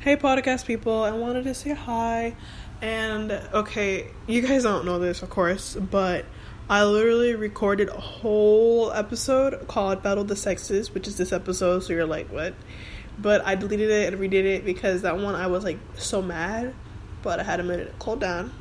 Hey, podcast people, I wanted to say hi. And okay, you guys don't know this, of course, but I literally recorded a whole episode called Battle of the Sexes, which is this episode, so you're like, what? But I deleted it and redid it because that one I was like so mad, but I had a minute to cool down,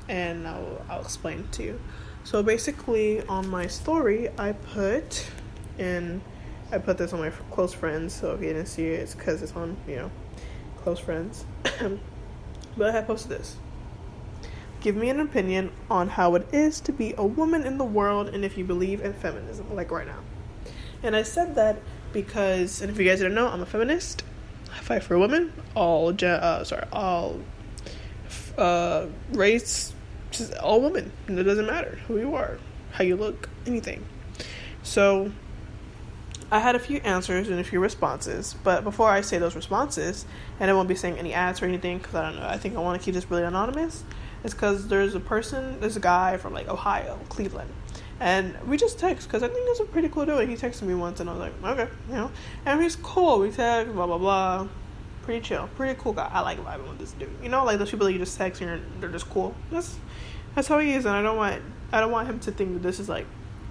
and I'll explain it to you. So basically, on my story, I put this on my close friends, so if you didn't see it, it's because it's on, close friends. But I had posted this. Give me an opinion on how it is to be a woman in the world and if you believe in feminism, like right now. And I said that because, and if you guys didn't know, I'm a feminist. I fight for women, all race, just all women. And it doesn't matter who you are, how you look, anything. So I had a few answers and a few responses, but before I say those responses, and I won't be saying any ads or anything because I don't know, I think I want to keep this really anonymous. It's because there's a guy from like Ohio, Cleveland, and we just text because I think that's a pretty cool dude. He texted me once and I was like, okay, and he's cool. We text, blah blah blah, pretty chill, pretty cool guy. I like vibing with this dude. Like those people that you just text and they're just cool. That's how he is, and I don't want him to think that this is like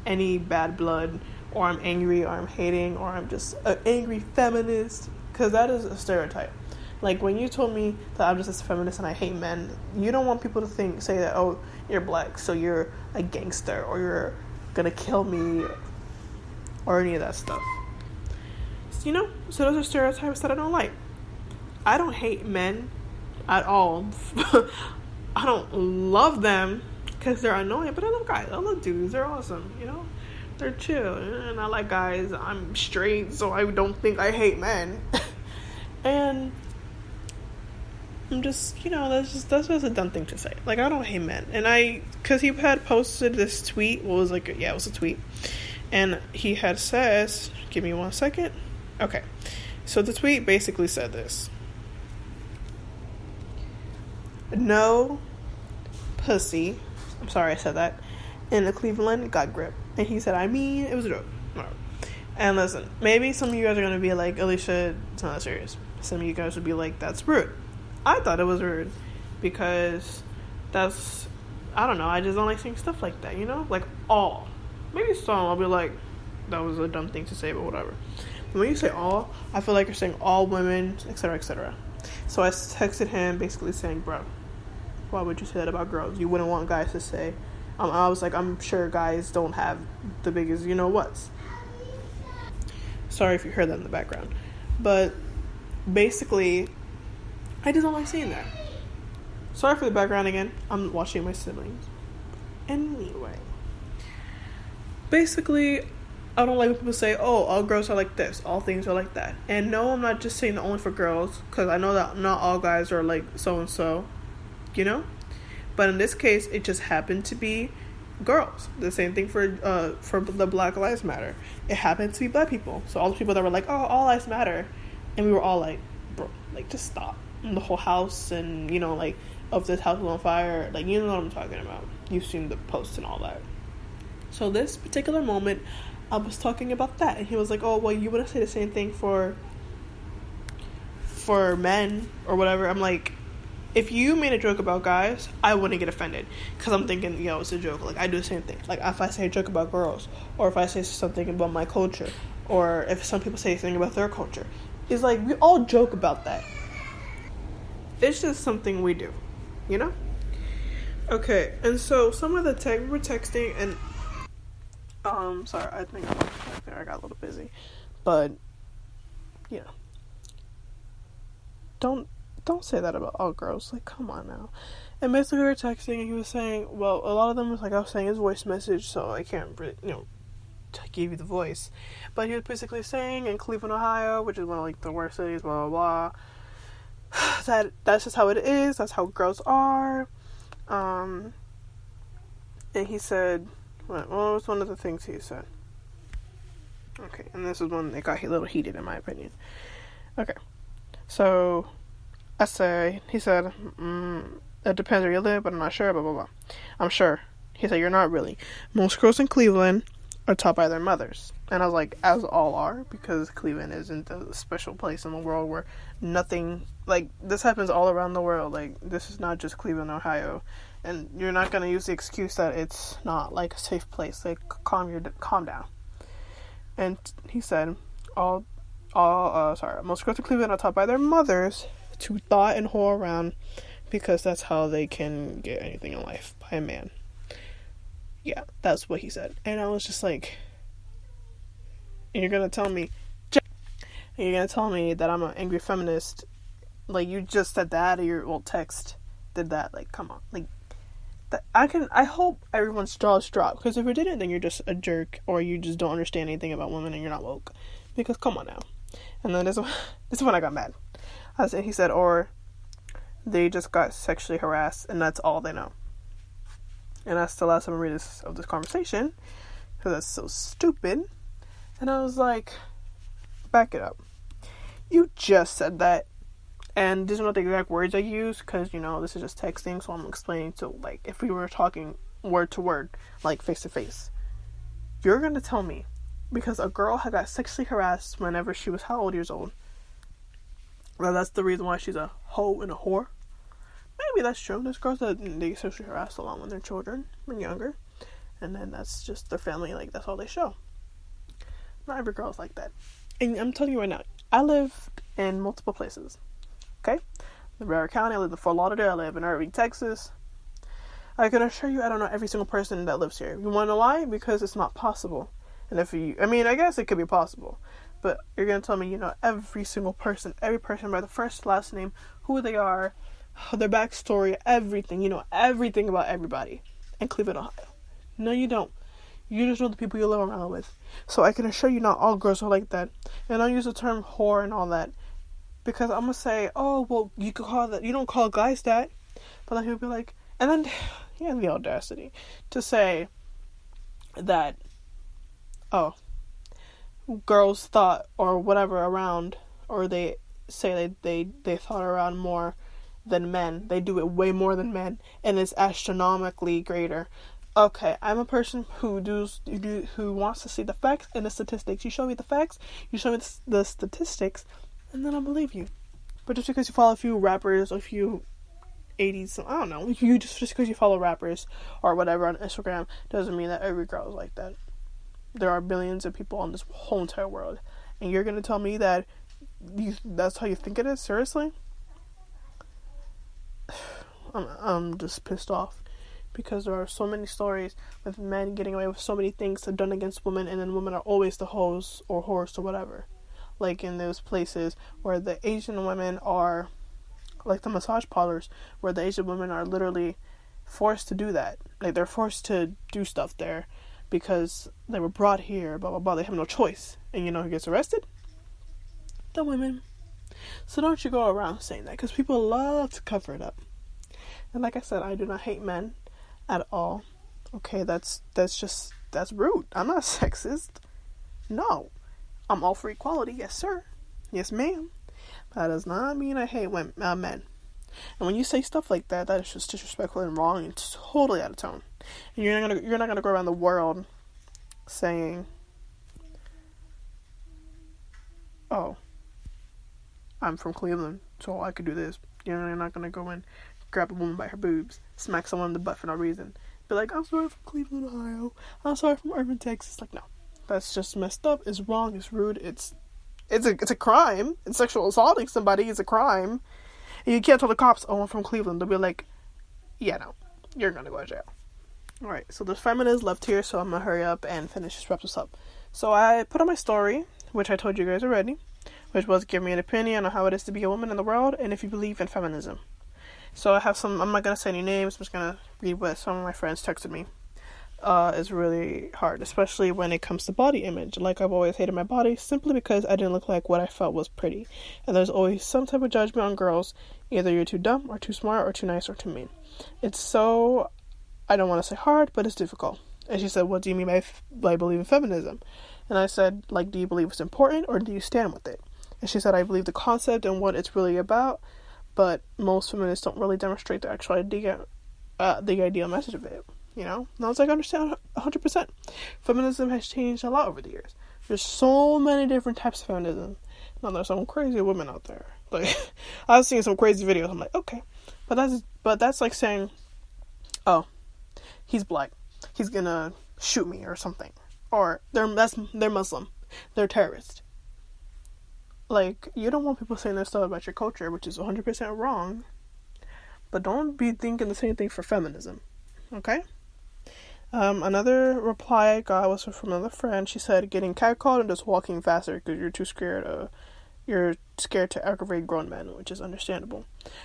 any bad blood, or I'm angry, or I'm hating, or I'm just an angry feminist, because that is a stereotype. Like, when you told me that I'm just a feminist and I hate men, you don't want people to say that, oh, you're black, so you're a gangster, or you're gonna kill me, or any of that stuff. So those are stereotypes that I don't like. I don't hate men at all. I don't love them, because they're annoying, but I love guys. I love dudes. They're awesome, They're chill, and I like guys. I'm straight, so I don't think I hate men. And I'm just, that's just a dumb thing to say. Like, I don't hate men. And because he had posted this tweet, it was a tweet. And he had says, give me 1 second. Okay. So the tweet basically said this. No pussy. I'm sorry I said that. In the Cleveland got grip. And he said, it was a joke. No. And listen, maybe some of you guys are going to be like, Alicia, it's not that serious. Some of you guys would be like, that's rude. I thought it was rude because I don't know, I just don't like saying stuff like that, Like, all. Maybe some, I'll be like, that was a dumb thing to say, but whatever. But when you say all, I feel like you're saying all women, etc., etc. So I texted him basically saying, bro, why would you say that about girls? You wouldn't want guys to say... I was like, I'm sure guys don't have the biggest whats. Sorry if you heard that in the background. But basically, I just don't like seeing that. Sorry for the background again. I'm watching my siblings. Anyway. Basically, I don't like when people say, oh, all girls are like this. All things are like that. And no, I'm not just saying that only for girls. Because I know that not all guys are like so-and-so. But in this case, it just happened to be girls. The same thing for the Black Lives Matter. It happened to be black people. So all the people that were like, oh, all lives matter. And we were all like, bro, like, just stop. And the whole house and, of this house was on fire. Like, you know what I'm talking about. You've seen the posts and all that. So this particular moment, I was talking about that. And he was like, oh, well, you wouldn't say the same thing for men or whatever. I'm like... If you made a joke about guys, I wouldn't get offended. Because I'm thinking, it's a joke. Like, I do the same thing. Like, if I say a joke about girls, or if I say something about my culture, or if some people say something about their culture, it's like, we all joke about that. It's just something we do. Okay, and so some of the we were texting, and, sorry, I think I got a little busy. But, Don't say that about all girls. Like, come on now. And basically we were texting and he was saying, well, a lot of them was like, I was saying his voice message, so I can't really, give you the voice. But he was basically saying in Cleveland, Ohio, which is one of like the worst cities, blah, blah, blah, that's just how it is. That's how girls are. And he said, what was one of the things he said? Okay, and this is one that got a little heated in my opinion. Okay, so... he said, it depends where you live, but I'm not sure, blah, blah, blah. I'm sure. He said, you're not really. Most girls in Cleveland are taught by their mothers. And I was like, as all are, because Cleveland isn't a special place in the world where nothing, like, this happens all around the world. Like, this is not just Cleveland, Ohio. And you're not going to use the excuse that it's not, like, a safe place. Like, calm down. And he said, most girls in Cleveland are taught by their mothers to thought and whore around because that's how they can get anything in life, by a man. Yeah, that's what he said. And I was just like, and you're gonna tell me that I'm an angry feminist? Like, you just said that, or your old text did that? Like, come on. Like, I hope everyone's jaws drop, because if you didn't, then you're just a jerk, or you just don't understand anything about women and you're not woke. Because come on now. And then this is when I got mad. He said, or they just got sexually harassed and that's all they know. And that's the last time I read this conversation, because that's so stupid. And I was like, back it up. You just said that. And these are not the exact words I use, because, this is just texting, so I'm explaining. So, like, if we were talking word to word, like, face to face, you're going to tell me, because a girl had got sexually harassed whenever she was how old years old? Well, that's the reason why she's a hoe and a whore. Maybe that's true. There's girls that they get sexually harassed a lot when they're children, when younger. And then that's just their family, like, that's all they show. Not every girl's like that. And I'm telling you right now, I live in multiple places. Okay? In Broward County, I live in Fort Lauderdale, I live in Irving, Texas. I can assure you I don't know every single person that lives here. You want to know why? Because it's not possible. And I guess it could be possible. But you're going to tell me you know every person by the first, last name, who they are, their backstory, everything. You know everything about everybody in Cleveland, Ohio. No, you don't. You just know the people you live around with. So I can assure you not all girls are like that. And I'll use the term whore and all that, because I'm going to say, oh, well, you could call that, you don't call guys that. But then he'll be like, and then he has the audacity to say that, oh, girls thought or whatever around, or they say they thought around more than men. They do it way more than men, and it's astronomically greater. Okay, I'm a person who wants to see the facts and the statistics. You show me the facts, you show me the statistics, and then I'll believe you. But just because you follow a few rappers or a few 80s, I don't know, just because you follow rappers or whatever on Instagram doesn't mean that every girl is like that. There are billions of people on this whole entire world, and you're gonna tell me that that's how you think it is? Seriously? I'm just pissed off, because there are so many stories with men getting away with so many things done against women, and then women are always the hoes or whores or whatever. Like in those places where the Asian women are, like the massage parlors, where the Asian women are literally forced to do that. Like, they're forced to do stuff there because they were brought here, blah, blah, blah. They have no choice. And you know who gets arrested? The women. So don't you go around saying that, because people love to cover it up. And like I said, I do not hate men at all. Okay, that's rude. I'm not sexist. No. I'm all for equality. Yes, sir. Yes, ma'am. But that does not mean I hate men. And when you say stuff like that, that is just disrespectful and wrong and totally out of tone. And you're not gonna go around the world saying, "Oh, I'm from Cleveland, so I could do this." You're not gonna go and grab a woman by her boobs, smack someone in the butt for no reason, be like, "I'm sorry from Cleveland, Ohio. I'm sorry from Irving, Texas." Like, no, that's just messed up. It's wrong. It's rude. It's a crime. And sexual assaulting somebody is a crime. And you can't tell the cops, "Oh, I'm from Cleveland." They'll be like, "Yeah, no, you're gonna go to jail." Alright, so there's 5 minutes left here, so I'm gonna hurry up and wrap this up. So I put on my story, which I told you guys already, which was give me an opinion on how it is to be a woman in the world, and if you believe in feminism. So I have I'm not gonna say any names, I'm just gonna read what some of my friends texted me. It's really hard, especially when it comes to body image. Like, I've always hated my body simply because I didn't look like what I felt was pretty. And there's always some type of judgment on girls. Either you're too dumb, or too smart, or too nice, or too mean. It's so, I don't want to say hard, but it's difficult. And she said, "What do you mean by believe in feminism?" And I said, like, do you believe it's important, or do you stand with it? And she said, "I believe the concept and what it's really about, but most feminists don't really demonstrate the actual idea, the ideal message of it." you know? And I was like, I understand 100%. Feminism has changed a lot over the years. There's so many different types of feminism. Now, there's some crazy women out there. Like, I was seeing some crazy videos. I'm like, okay. But that's like saying, oh, he's black. He's gonna shoot me or something. Or they're Muslim. They're terrorist. Like, you don't want people saying this stuff about your culture, which is 100% wrong. But don't be thinking the same thing for feminism. Okay? Another reply I got was from another friend. She said, getting catcalled and just walking faster because you're scared to aggravate grown men, which is understandable.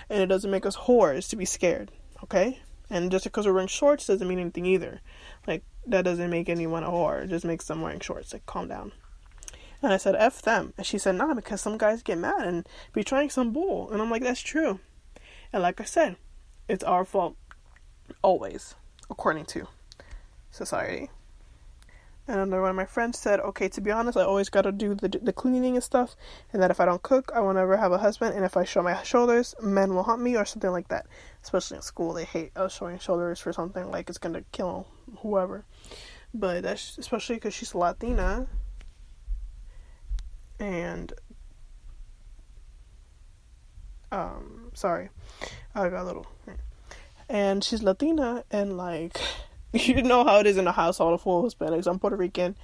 And it doesn't make us whores to be scared. Okay? And just because we're wearing shorts doesn't mean anything either. Like, that doesn't make anyone a whore. It just makes them wearing shorts. Like, calm down. And I said, F them. And she said, nah, because some guys get mad and be trying some bull. And I'm like, that's true. And like I said, it's our fault. Always. According to society. And another one of my friends said, okay, to be honest, I always gotta do the cleaning and stuff. And that if I don't cook, I will never have a husband. And if I show my shoulders, men will hunt me or something like that. Especially in school, they hate us showing shoulders for something like it's gonna kill whoever. But that's especially because she's Latina. And sorry, I got a little. And she's Latina, and like, you know how it is in a household full of Hispanics. I'm Puerto Rican,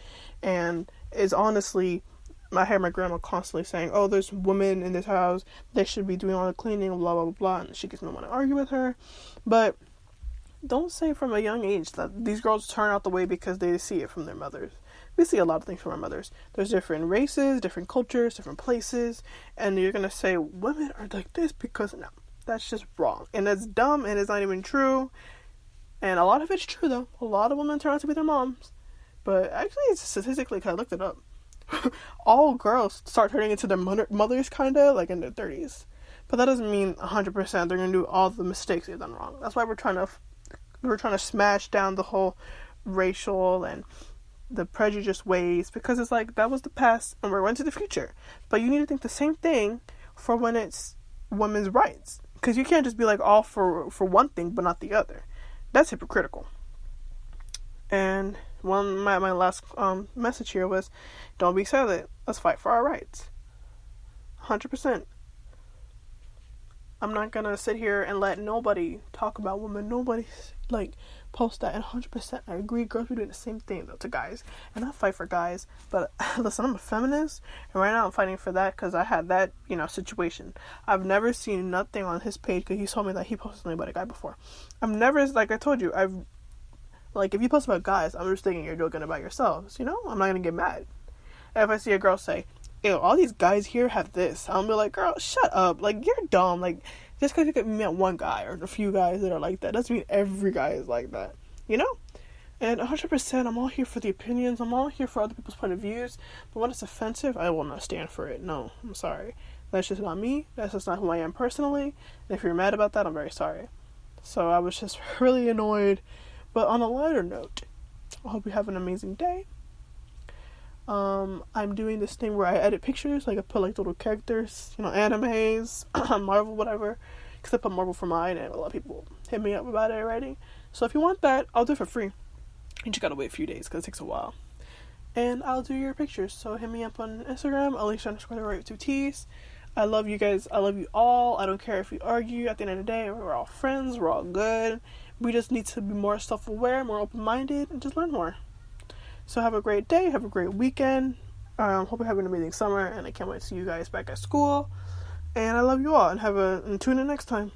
and it's honestly, I hear my grandma constantly saying, "Oh, there's women in this house. They should be doing all the cleaning, blah blah blah blah." And she gets me want to argue with her, but don't say from a young age that these girls turn out the way because they see it from their mothers. We see a lot of things from our mothers. There's different races, different cultures, different places, and you're gonna say women are like this because no, that's just wrong, and that's dumb, and it's not even true. And a lot of it's true though. A lot of women turn out to be their moms, but actually, it's statistically, cause I looked it up, all girls start turning into their mothers, kinda like in their 30s. But that doesn't mean 100% they're gonna do all the mistakes they've done wrong. That's why we're trying to smash down the whole racial and the prejudiced ways, because it's like that was the past and we're going to the future. But you need to think the same thing for when it's women's rights, because you can't just be like all for one thing but not the other. That's hypocritical. And my last message here was, don't be silent. Let's fight for our rights. 100%. I'm not gonna sit here and let nobody talk about women. Nobody like post that. And 100%, I agree. Girls be doing the same thing though to guys, and I fight for guys. But listen, I'm a feminist, and right now I'm fighting for that because I had that situation. I've never seen nothing on his page because he told me that he posted something about a guy before. I've never, like I told you, if you post about guys, I'm just thinking you're joking about yourselves. I'm not gonna get mad. And if I see a girl say, ew, all these guys here have this, I'll be like, girl, shut up. Like, you're dumb. Like, just because you met one guy or a few guys that are like that doesn't mean every guy is like that. And 100%, I'm all here for the opinions. I'm all here for other people's point of views. But when it's offensive, I will not stand for it. No, I'm sorry. That's just not me. That's just not who I am personally. And if you're mad about that, I'm very sorry. So I was just really annoyed. But on a lighter note, I hope you have an amazing day. I'm doing this thing where I edit pictures, like I put like little characters, animes, Marvel, whatever, except I put Marvel for mine, and a lot of people hit me up about it already. So if you want that, I'll do it for free. You just gotta wait a few days because it takes a while. And I'll do your pictures, so hit me up on Instagram, Alicia_2Ts. I love you guys. I love you all. I don't care if we argue. At the end of the day, we're all friends. We're all good. We just need to be more self-aware, more open-minded, and just learn more. So have a great day. Have a great weekend. Hope you have an amazing summer, and I can't wait to see you guys back at school. And I love you all, and tune in next time.